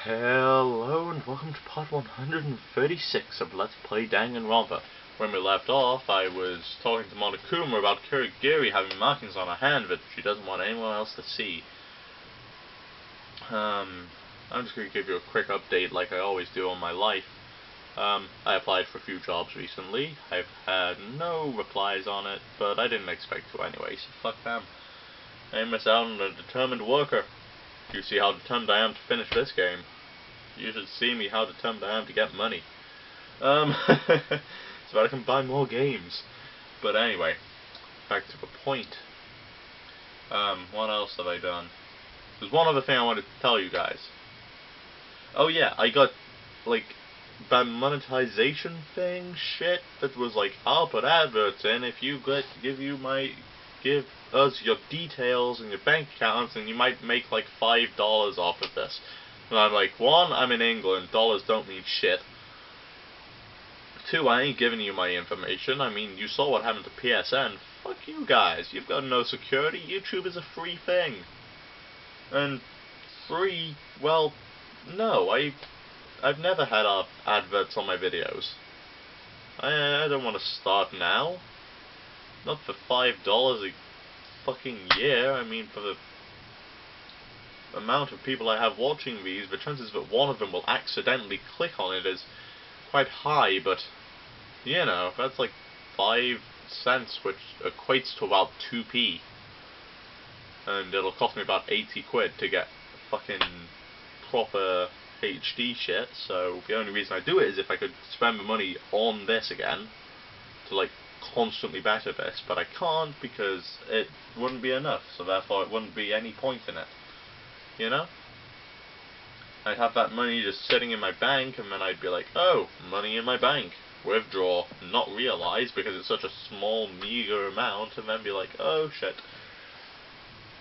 Hello and welcome to part 136 of Let's Play Dangan Ronpa. When we left off, I was talking to Monokuma about Kurigiri having markings on her hand that she doesn't want anyone else to see. I'm just going to give you a quick update like I always do on my life. I applied for a few jobs recently. I've had no replies on it, but I didn't expect to anyway, so fuck them. I missed out on a determined worker. You see how determined I am to finish this game. You should see me how determined I am to get money. So that I can buy more games. But anyway, back to the point. What else have I done? There's one other thing I wanted to tell you guys. Oh yeah, I got, like, that monetization thing shit that was like, I'll put adverts in if you give us your details and your bank accounts and you might make like $5 off of this. And I'm like, one, I'm in England, dollars don't mean shit. Two, I ain't giving you my information. I mean, you saw what happened to PSN. Fuck you guys, you've got no security. YouTube is a free thing. And free, well, no, I've never had adverts on my videos. I don't want to start now. Not for $5 a fucking year. I mean, for the amount of people I have watching these, the chances that one of them will accidentally click on it is quite high, but, you know, that's like 5 cents, which equates to about 2p. And it'll cost me about 80 quid to get fucking proper HD shit, so the only reason I do it is if I could spend the money on this again, to like constantly better this, but I can't because it wouldn't be enough, so therefore it wouldn't be any point in it. You know? I'd have that money just sitting in my bank, and then I'd be like, oh, money in my bank, withdraw, not realize because it's such a small, meager amount, and then be like, oh shit,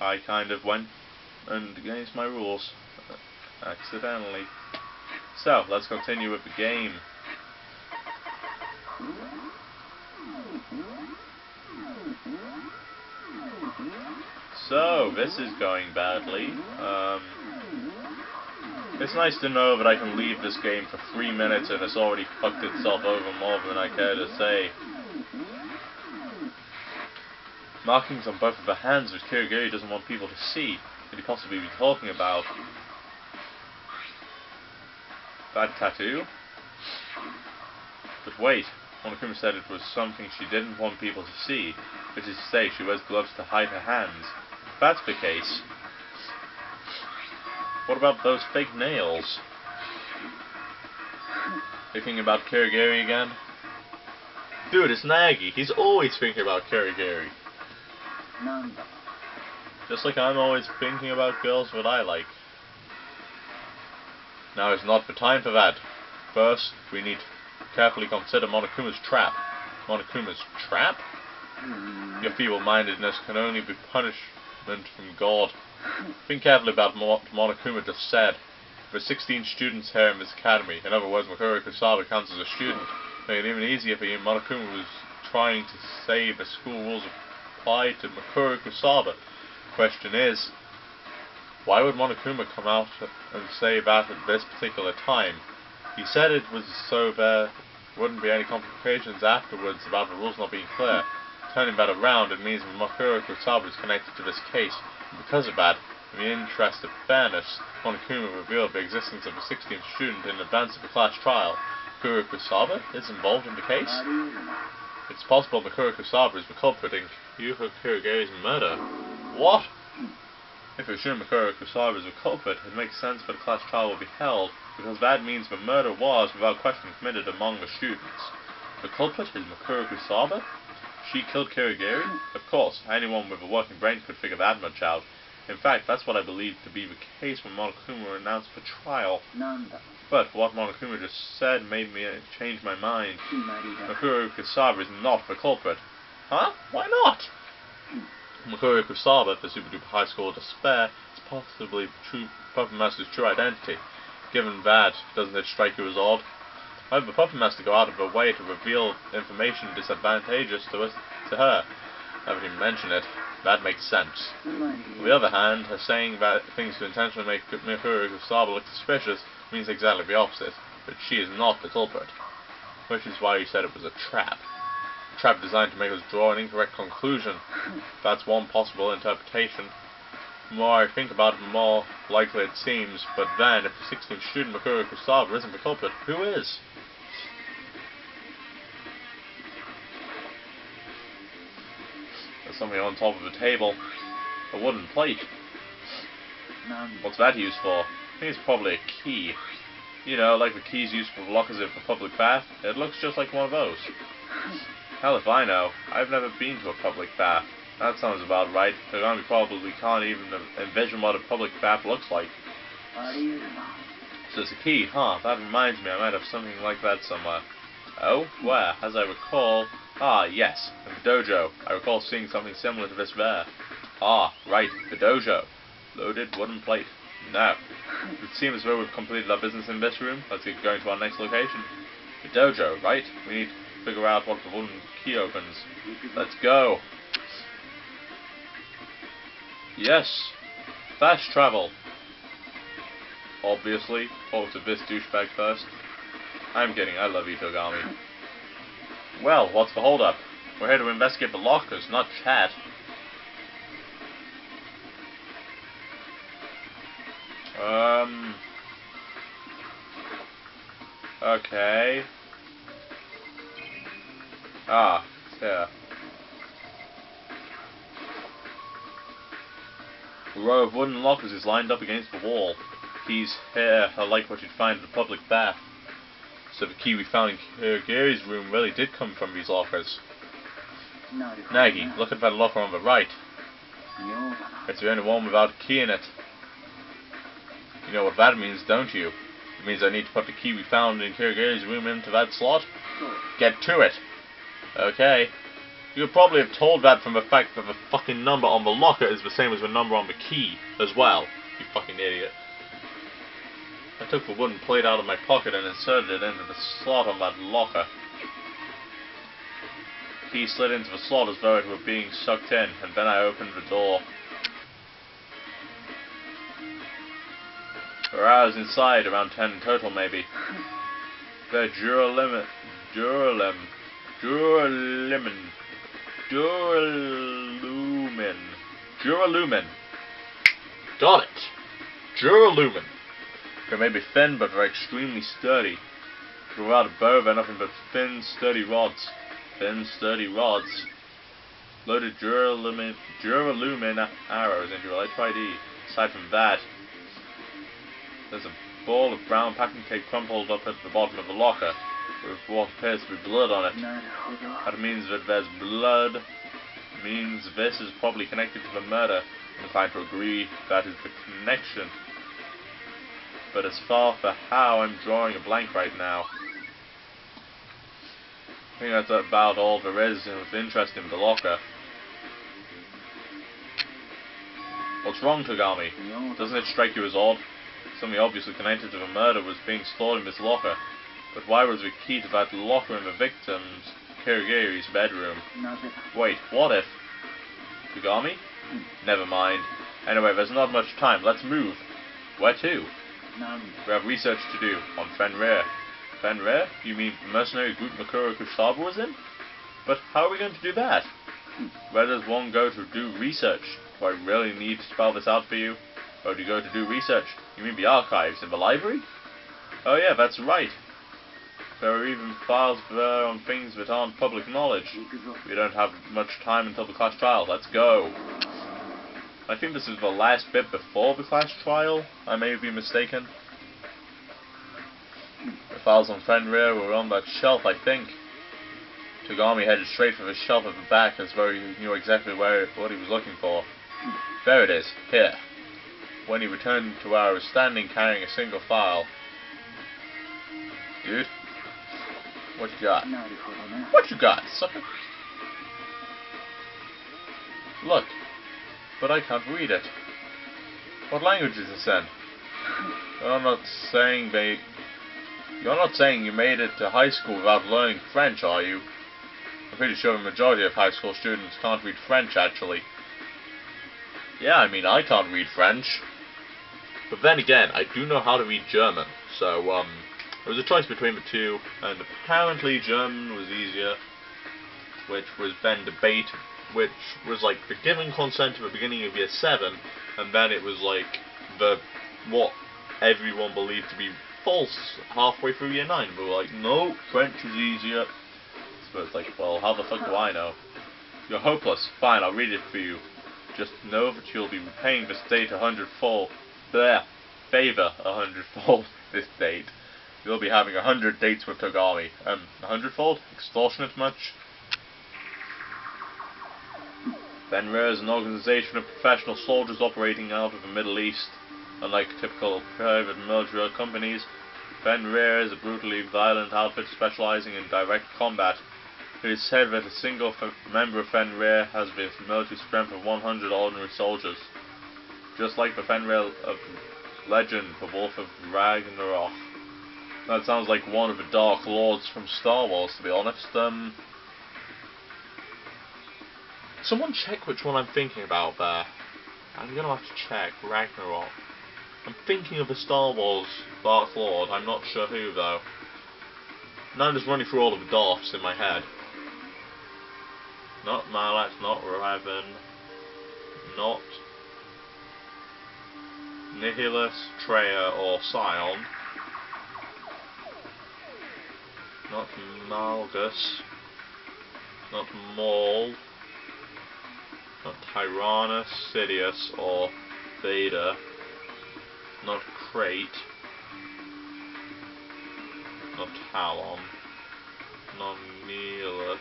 I kind of went against my rules, accidentally. So, let's continue with the game. So, this is going badly. It's nice to know that I can leave this game for 3 minutes and it's already fucked itself over more than I care to say. Markings on both of the hands which Kurigiri doesn't want people to see. Could he possibly be talking about? Bad tattoo? But wait, Monokuma said it was something she didn't want people to see, which is to say she wears gloves to hide her hands. If that's the case, what about those fake nails? Thinking about Kurigiri again? Dude, it's Nagi. He's always thinking about Kurigiri. Just like I'm always thinking about girls that I like. Now is not the time for that. First, we need to carefully consider Monokuma's trap. Monokuma's trap? Your feeble-mindedness can only be punishment from God. Think carefully about what Monokuma just said. There are 16 students here in this academy. In other words, Mikuru Kusaba counts as a student. Make it even easier for you. Monokuma was trying to say the school rules apply to Mikuru Kusaba. The question is, why would Monokuma come out and say that at this particular time? He said it was so there wouldn't be any complications afterwards about the rules not being clear. Turning that around, it means that Mikuru Kusaba is connected to this case. And because of that, in the interest of fairness, Monokuma revealed the existence of a 16th student in advance of the class trial. Mikuru Kusaba is involved in the case? It's possible Mikuru Kusaba is the culprit in Yuho Kurigiri's murder. What? If we assume Mikuru Kusaba is the culprit, it makes sense that a class trial will be held, because that means the murder was, without question, committed among the students. The culprit is Mikuru Kusaba? She killed Kurigiri? Of course, anyone with a working brain could figure that much out. In fact, that's what I believe to be the case when Monokuma announced the trial. But what Monokuma just said made me change my mind. Mikuru Kusaba is not the culprit. Huh? Why not? Mikuru Kusaba, the super duper high score despair, is possibly the true Puppet Master's true identity. Given that, doesn't it strike you as odd? Why would the Puppet Master go out of her way to reveal information disadvantageous to her? Haven't even mentioned it. That makes sense. On the other hand, her saying that things to intentionally make Mikuru Kusaba look suspicious means exactly the opposite, that she is not the culprit. Which is why he said it was a trap. A trap designed to make us draw an incorrect conclusion. That's one possible interpretation. The more I think about it, the more likely it seems, but then, if the 16th student Mikuru Kusaba isn't the culprit, who is? There's something on top of the table. A wooden plate. What's that used for? I think it's probably a key. You know, like the keys used for lockers of the public bath. It looks just like one of those. Hell if I know. I've never been to a public bath. That sounds about right. Kagami probably can't even envision what a public bath looks like. So it's a key, huh? That reminds me, I might have something like that somewhere. Oh? Where? As I recall... Ah, yes. In the dojo. I recall seeing something similar to this there. Ah, right. The dojo. Loaded wooden plate. Now, it seems as though we've completed our business in this room. Let's get going to our next location. The dojo, right? We need to figure out what the wooden key opens. Let's go. Yes. Fast travel. Obviously. Talk to this douchebag first. I'm kidding. I love you, Togami. Well, what's the hold-up? We're here to investigate the lockers, not chat. Okay. Ah, yeah. A row of wooden lockers is lined up against the wall. Keys here are like what you'd find in a public bath. So the key we found in Kirigiri's room really did come from these lockers. Nagi, look at that locker on the right. It's the only one without a key in it. You know what that means, don't you? It means I need to put the key we found in Kirigiri's room into that slot. Get to it. Okay. You could probably have told that from the fact that the fucking number on the locker is the same as the number on the key as well. You fucking idiot. I took the wooden plate out of my pocket and inserted it into the slot on that locker. The key slid into the slot as though it were being sucked in, and then I opened the door. There are hours inside, around 10 in total maybe. They're Duralumin. Got it! Duralumin. They may be thin, but they're extremely sturdy. Throughout a bow, they're nothing but thin, sturdy rods. Thin, sturdy rods. Loaded Duralumin arrows into your HID. Aside from that, there's a ball of brown packing tape crumpled up at the bottom of the locker, with what appears to be blood on it. That means that there's blood. Means this is probably connected to the murder. I'm inclined to agree that is the connection. But as far for how, I'm drawing a blank right now. I think that's about all there is of interest in the locker. What's wrong, Togami? Doesn't it strike you as odd? Something obviously connected to the murder was being stored in this locker. But why was the key to that locker in the victim's, Kirigiri's bedroom? Wait, what if? Togami? Never mind. Anyway, there's not much time. Let's move. Where to? We have research to do on Fenrir. Fenrir? You mean the mercenary group Mikuru Kusaba was in? But how are we going to do that? Where does one go to do research? Do I really need to spell this out for you? Where do you go to do research? You mean the archives in the library? Oh yeah, that's right. There are even files there on things that aren't public knowledge. We don't have much time until the class trial. Let's go. I think this is the last bit before the class trial. I may be mistaken. The files on Fenrir were on that shelf, I think. Togami headed straight for the shelf at the back as though he knew exactly what he was looking for. There it is. Here. When he returned to where I was standing carrying a single file. Dude. What you got? What you got, sucker? Look. But I can't read it. What language is this in? You're not saying you made it to high school without learning French, are you? I'm pretty sure the majority of high school students can't read French, actually. Yeah, I mean, I can't read French. But then again, I do know how to read German, so, there was a choice between the two, and apparently German was easier, which was then debated, which was like the given consent at the beginning of year 7, and then it was like what everyone believed to be false halfway through year 9. They were like, no, French is easier. So it's like, well, how the fuck do I know? You're hopeless. Fine, I'll read it for you. Just know that you'll be repaying the state 100-fold. Favor 100-fold this date. You'll be having 100 dates with Togami. 100-fold? Extortionate much? Fenrir is an organization of professional soldiers operating out of the Middle East. Unlike typical private military companies, Fenrir is a brutally violent outfit specializing in direct combat. It is said that a single member of Fenrir has the military strength of 100 ordinary soldiers. Just like the Fenrir of legend, the Wolf of Ragnarok. That sounds like one of the Dark Lords from Star Wars, to be honest. Someone check which one I'm thinking about there. I'm gonna have to check. Ragnarok. I'm thinking of the Star Wars Dark Lord. I'm not sure who, though. Now I'm just running through all of the Darths in my head. Not Malak, not Raven, not Nihilus, Treya, or Scion. Not Malgus. Not Maul. Not Tyrannus, Sidious, or Vader. Not Crate. Not Talon. Not Nihilus.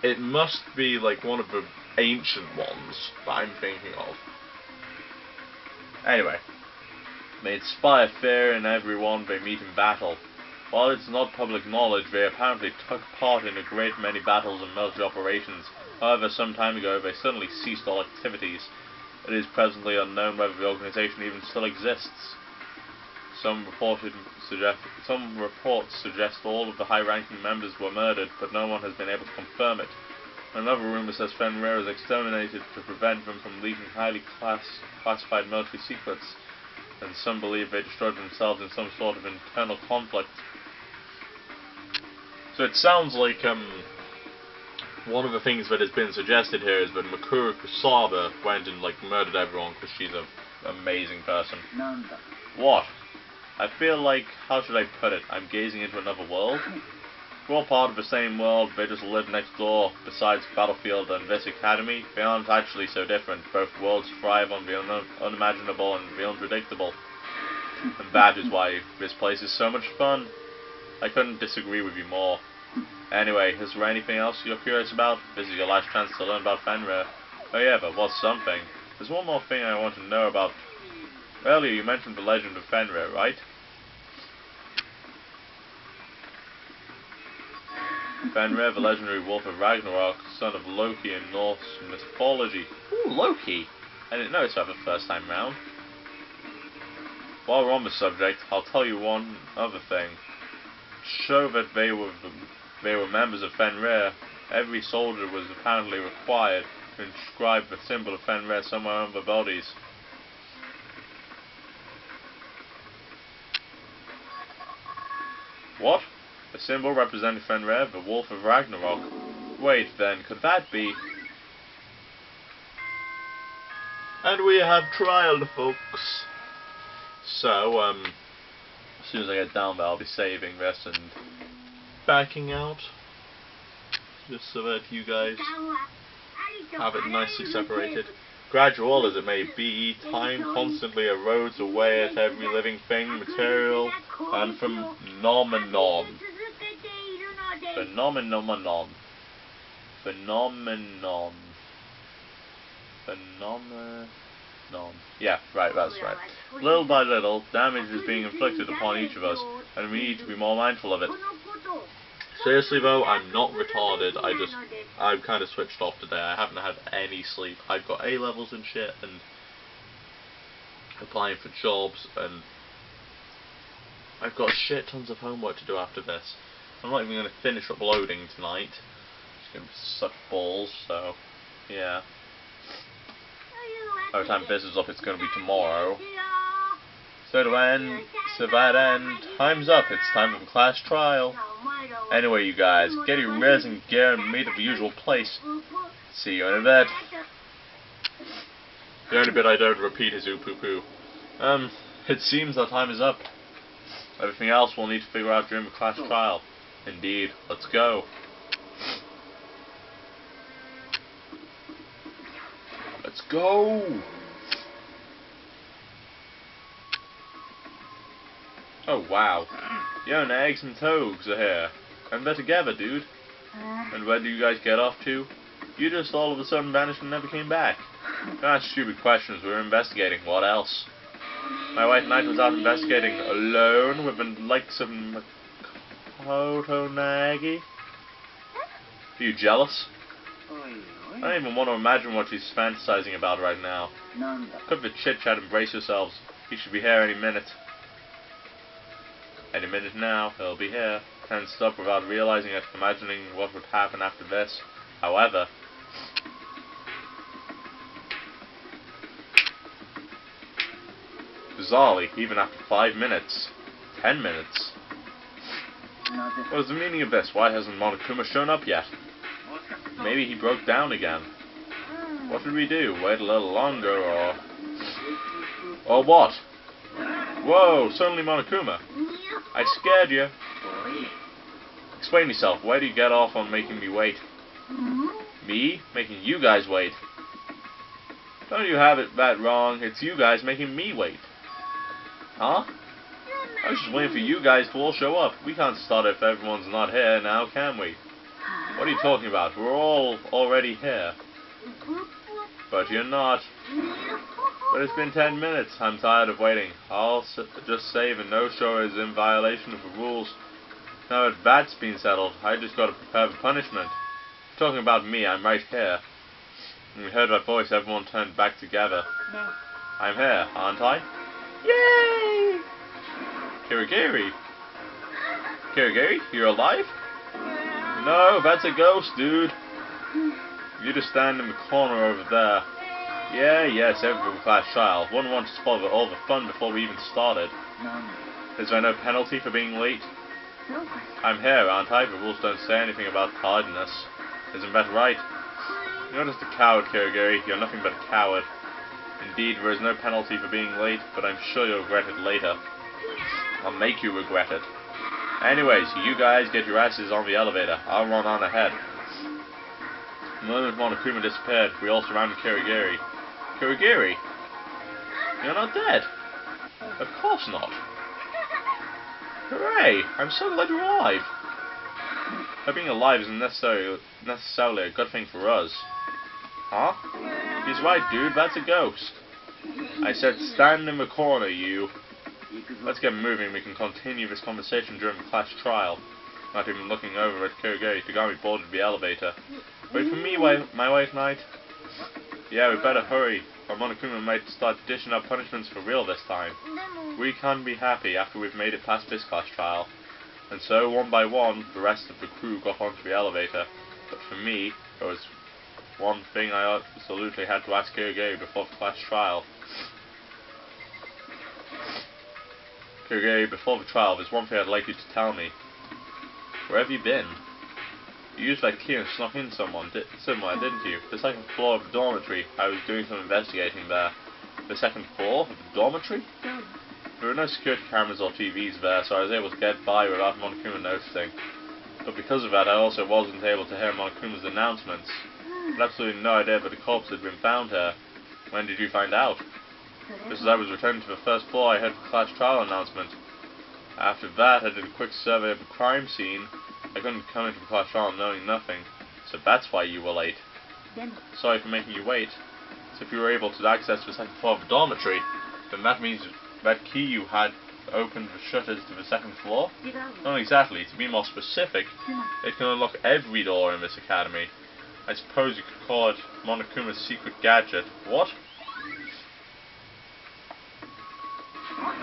It must be like one of the ancient ones that I'm thinking of. Anyway, they inspire fear in everyone they meet in battle. While it's not public knowledge, they apparently took part in a great many battles and military operations. However, some time ago they suddenly ceased all activities. It is presently unknown whether the organization even still exists. Some reports suggest all of the high-ranking members were murdered, but no one has been able to confirm it. Another rumor says Fenrir is exterminated to prevent them from leaking highly classified military secrets, and some believe they destroyed themselves in some sort of internal conflict. So it sounds like one of the things that has been suggested here is that Makura Kusaba went and like murdered everyone because she's an amazing person. What? I feel like, how should I put it, I'm gazing into another world? We're all part of the same world, they just live next door. Besides Battlefield and this academy, they aren't actually so different. Both worlds thrive on the unimaginable and the unpredictable. And that is why this place is so much fun. I couldn't disagree with you more. Anyway, is there anything else you're curious about? This is your last chance to learn about Fenrir. Oh yeah, there was something. There's one more thing I want to know about. Earlier you mentioned the legend of Fenrir, right? Fenrir, the legendary wolf of Ragnarok, son of Loki in Norse mythology. Ooh, Loki! I didn't notice that the first time round. While we're on the subject, I'll tell you one other thing. To show that they were members of Fenrir, every soldier was apparently required to inscribe the symbol of Fenrir somewhere on their bodies. What? A symbol representing Fenrir, the wolf of Ragnarok. Wait then, could that be... And we have trialed, folks. So, as soon as I get down there, I'll be saving this and backing out. Just so that you guys have it nicely separated. Gradual as it may be, time constantly erodes away at every living thing, material, and phenomenon. Phenomenon. Yeah, right, that's right. Little by little, damage is being inflicted upon each of us, and we need to be more mindful of it. Seriously though, I'm not retarded, I've kind of switched off today. I haven't had any sleep. I've got A-levels and shit, and applying for jobs, and I've got shit tons of homework to do after this. I'm not even going to finish uploading tonight. It's going to suck balls, so yeah. By the time this is up, it's going to be tomorrow. So that end, time's up. It's time for the class trial. Anyway, you guys, get your res and gear and meet at the usual place. See you in a bit. The only bit I don't repeat is ooh poo poo. It seems our time is up. Everything else we'll need to figure out during the class trial. Indeed, let's go. Let's go! Oh wow. Yo, and eggs and toads are here. And they're together, dude. And where do you guys get off to? You just all of a sudden vanished and never came back. Don't ask stupid questions, we were investigating. What else? My wife Knight was out investigating alone with the likes of Makoto Nagi. Are you jealous? I don't even want to imagine what she's fantasizing about right now. Cut the chit-chat and brace yourselves. He should be here any minute. Any minute now, he'll be here. Can't stop without realizing it, imagining what would happen after this. However, bizarrely, even after 5 minutes, 10 minutes. What is the meaning of this? Why hasn't Monokuma shown up yet? Maybe he broke down again. What should we do? Wait a little longer, or what? Whoa, suddenly Monokuma. I scared you. Explain yourself. Why do you get off on making me wait? Me? Making you guys wait. Don't you have it that wrong? It's you guys making me wait. Huh? I was just waiting for you guys to all show up. We can't start if everyone's not here now, can we? What are you talking about? We're all already here. But you're not. But it's been 10 minutes. I'm tired of waiting. I'll just say the no-show is in violation of the rules. Now that that's been settled, I just gotta prepare the punishment. You're talking about me, I'm right here. When we heard that voice, everyone turned back together. No. I'm here, aren't I? Yay! Kirigiri! Kirigiri, you're alive? No, that's a ghost, dude. You just stand in the corner over there. Yeah, yes, every class trial. One wants to spoil all the fun before we even started. No. Is there no penalty for being late? No. I'm here, aren't I? The rules don't say anything about tardiness. Isn't that right? You're just a coward, Kirigiri. You're nothing but a coward. Indeed, there is no penalty for being late, but I'm sure you'll regret it later. I'll make you regret it. Anyways, you guys get your asses on the elevator. I'll run on ahead. The moment Monokuma disappeared, we all surrounded Kirigiri. Kirigiri? You're not dead. Of course not. Hooray! I'm so glad you're alive. But being alive isn't necessarily a good thing for us. Huh? He's right, dude. That's a ghost. I said stand in the corner, you. Let's get moving. We can continue this conversation during the class trial. Not even looking over at Kirigiri. Tagami boarded the elevator. Wait for me, my wife Knight. Yeah, we better hurry, or Monokuma might start dishing out punishments for real this time. We can't be happy after we've made it past this class trial. And so, one by one, the rest of the crew got onto the elevator. But for me, there was one thing I absolutely had to ask Kirigiri before the class trial. Kirigiri, before the trial, there's one thing I'd like you to tell me. Where have you been? You used that key and snuck in somewhere, didn't you? The second floor of the dormitory. I was doing some investigating there. The second floor of the dormitory? There were no security cameras or TVs there, so I was able to get by without Monokuma noticing. But because of that, I also wasn't able to hear Monokuma's announcements. I had absolutely no idea that a corpse had been found here. When did you find out? Just as I was returning to the first floor, I heard the class trial announcement. After that, I did a quick survey of the crime scene. I couldn't come into the class trial knowing nothing, so that's why you were late. Sorry for making you wait. So if you were able to access the second floor of the dormitory, then that means that key you had opened the shutters to the second floor? Not exactly. To be more specific, it can unlock every door in this academy. I suppose you could call it Monokuma's secret gadget. What?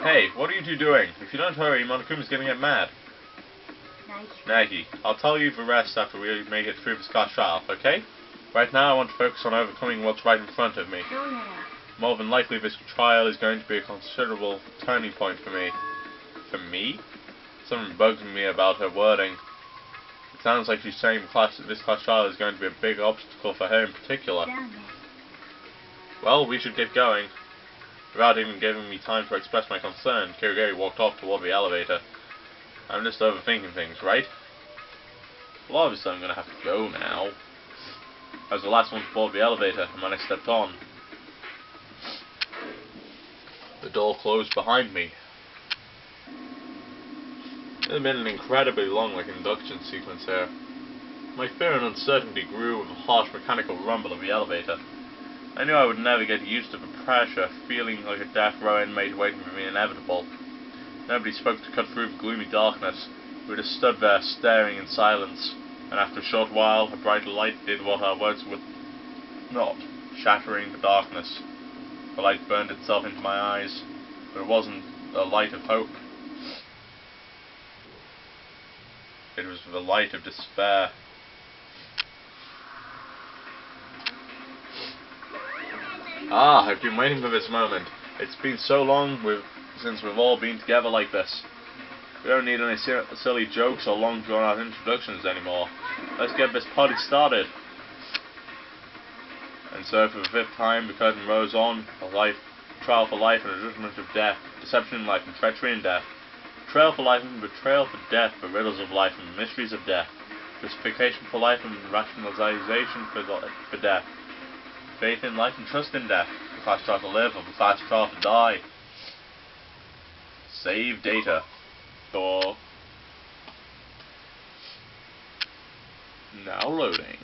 Hey, what are you two doing? If you don't hurry, Monokuma's gonna get mad. Maggie, I'll tell you the rest after we make it through this class trial, okay? Right now I want to focus on overcoming what's right in front of me. More than likely this trial is going to be a considerable turning point for me. For me? Something bugs me about her wording. It sounds like she's saying this class trial is going to be a big obstacle for her in particular. Well, we should get going. Without even giving me time to express my concern, Kirigiri walked off toward the elevator. I'm just overthinking things, right? Well, obviously I'm going to have to go now. I was the last one to board the elevator, and when I stepped on, the door closed behind me. It had been an incredibly long induction sequence here. My fear and uncertainty grew with the harsh mechanical rumble of the elevator. I knew I would never get used to the pressure, feeling like a death row inmate waiting for the inevitable. Nobody spoke to cut through the gloomy darkness. We just stood there staring in silence, and after a short while a bright light did what our words would not, shattering the darkness. The light burned itself into my eyes, but it wasn't a light of hope. It was the light of despair. Ah, I've been waiting for this moment. It's been so long since we've all been together like this. We don't need any silly jokes or long drawn-out introductions anymore. Let's get this party started. And so, for the fifth time, the curtain rose on. A trial for life and a judgment of death. Deception in life and treachery in death. Betrayal for life and betrayal for death. The riddles of life and the mysteries of death. Justification for life and rationalization for death. Faith in life and trust in death. The class trial to live or the class trial to die. Save data. Or now loading.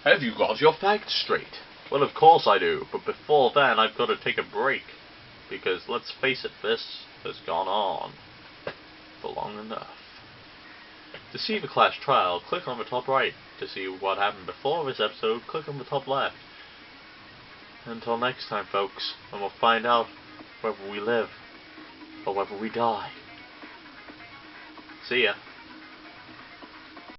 Have you got your facts straight? Well, of course I do, but before then I've got to take a break. Because, let's face it, this has gone on for long enough. To see the class trial, click on the top right. To see what happened before this episode, click on the top left. Until next time, folks, when we'll find out whether we live or whether we die. See ya.